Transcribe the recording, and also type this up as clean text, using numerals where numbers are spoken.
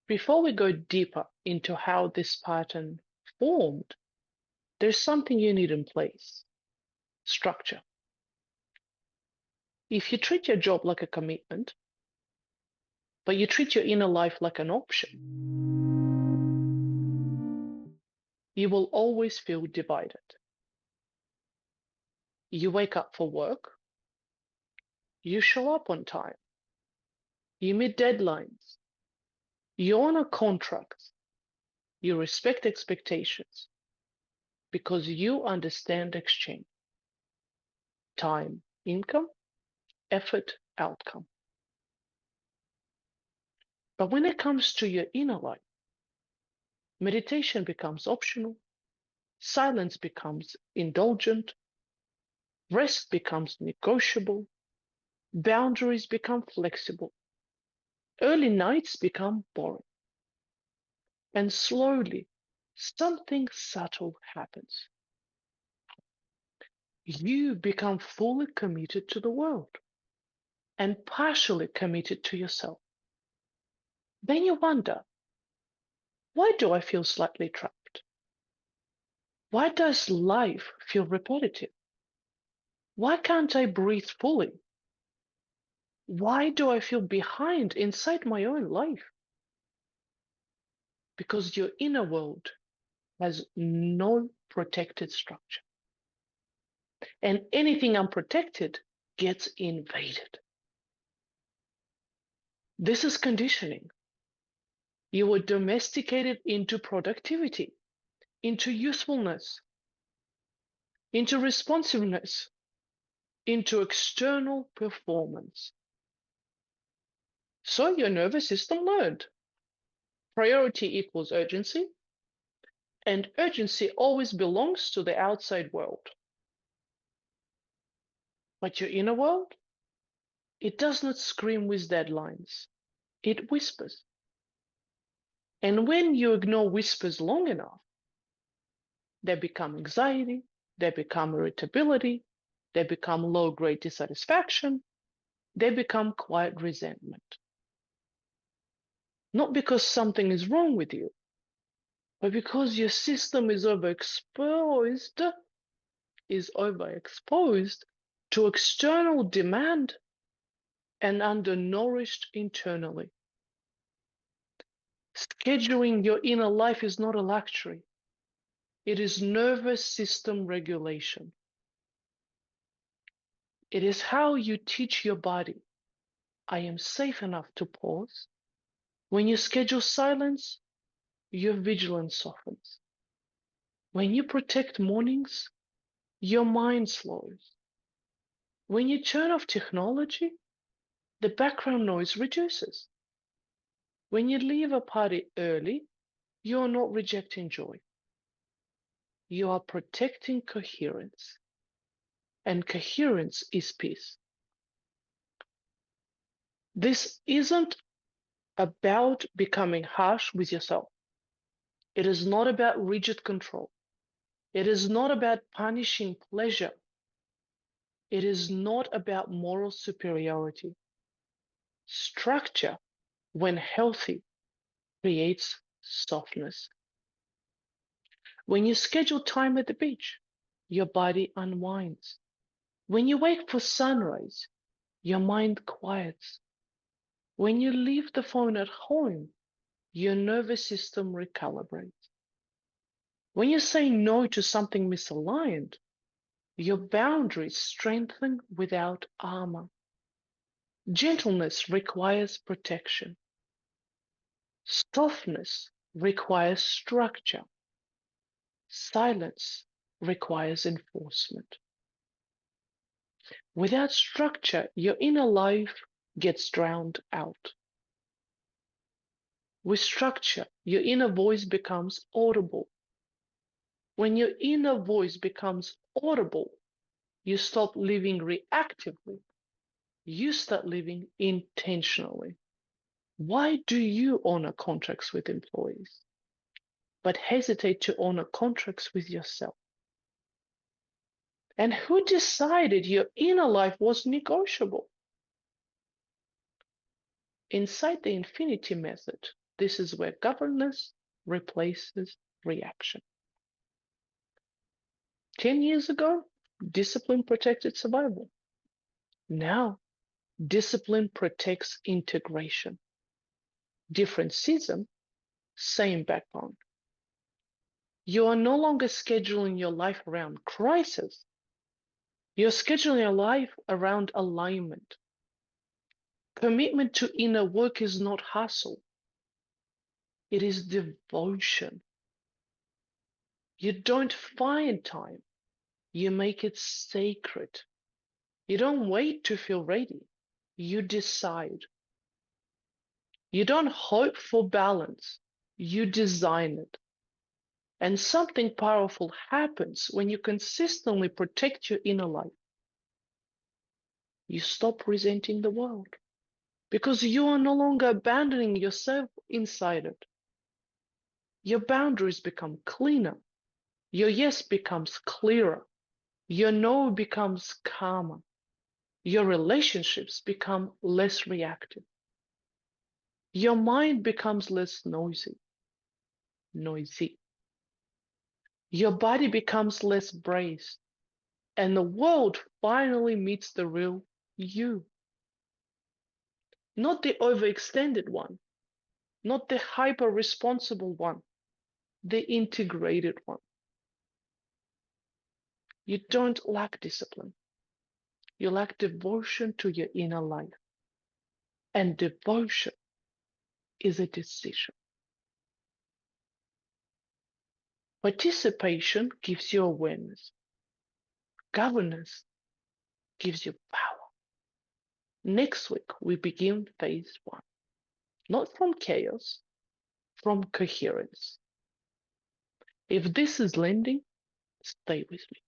Before we go deeper into how this pattern formed, there's something you need in place: structure. If you treat your job like a commitment, but you treat your inner life like an option, you will always feel divided. You wake up for work, you show up on time, you meet deadlines, you honor contracts, you respect expectations because you understand exchange: time, income, effort, outcome. But when it comes to your inner life, meditation becomes optional, silence becomes indulgent, rest becomes negotiable, boundaries become flexible, early nights become boring. And slowly, something subtle happens. You become fully committed to the world and partially committed to yourself. Then you wonder, why do I feel slightly trapped? Why does life feel repetitive? Why can't I breathe fully? Why do I feel behind inside my own life? Because your inner world has no protected structure. And anything unprotected gets invaded. This is conditioning. You were domesticated into productivity, into usefulness, into responsiveness, into external performance. So your nervous system learned priority equals urgency, and urgency always belongs to the outside world. But your inner world, it does not scream with deadlines. It whispers. And when you ignore whispers long enough, they become anxiety, they become irritability, they become low-grade dissatisfaction, they become quiet resentment. Not because something is wrong with you, but because your system is overexposed to external demand and undernourished internally. Scheduling your inner life is not a luxury. It is nervous system regulation. It is how you teach your body, I am safe enough to pause. When you schedule silence, your vigilance softens. When you protect mornings, your mind slows. When you turn off technology, the background noise reduces. When you leave a party early, you are not rejecting joy. You are protecting coherence. And coherence is peace. This isn't about becoming harsh with yourself. It is not about rigid control. It is not about punishing pleasure. It is not about moral superiority. Structure, when healthy, creates softness. When you schedule time at the beach, your body unwinds. When you wait for sunrise, your mind quiets. When you leave the phone at home, your nervous system recalibrates. When you say no to something misaligned, your boundaries strengthen without armor. Gentleness requires protection. Softness requires structure. Silence requires enforcement. Without structure, your inner life gets drowned out. With structure, your inner voice becomes audible. When your inner voice becomes audible, you stop living reactively. You start living intentionally. Why do you honor contracts with employees, but hesitate to honor contracts with yourself? And who decided your inner life was negotiable? Inside the infinity method, This is where governance replaces reaction. 10 years ago, discipline protected survival. Now, discipline protects integration. Different season, same backbone. You are no longer scheduling your life around crisis. You're scheduling your life around alignment. Commitment to inner work is not hustle. It is devotion. You don't find time. You make it sacred. You don't wait to feel ready. You decide. You don't hope for balance. You design it. And something powerful happens when you consistently protect your inner life. You stop resenting the world because you are no longer abandoning yourself inside it. Your boundaries become cleaner. Your yes becomes clearer. Your no becomes calmer. Your relationships become less reactive. Your mind becomes less noisy. Your body becomes less braced. And the world finally meets the real you. Not the overextended one, not the hyper responsible one, the integrated one. You don't lack discipline. You lack devotion to your inner life. And devotion is a decision. Participation gives you awareness. Governance gives you power. Next week, we begin phase 1. Not from chaos, from coherence. If this is landing, stay with me.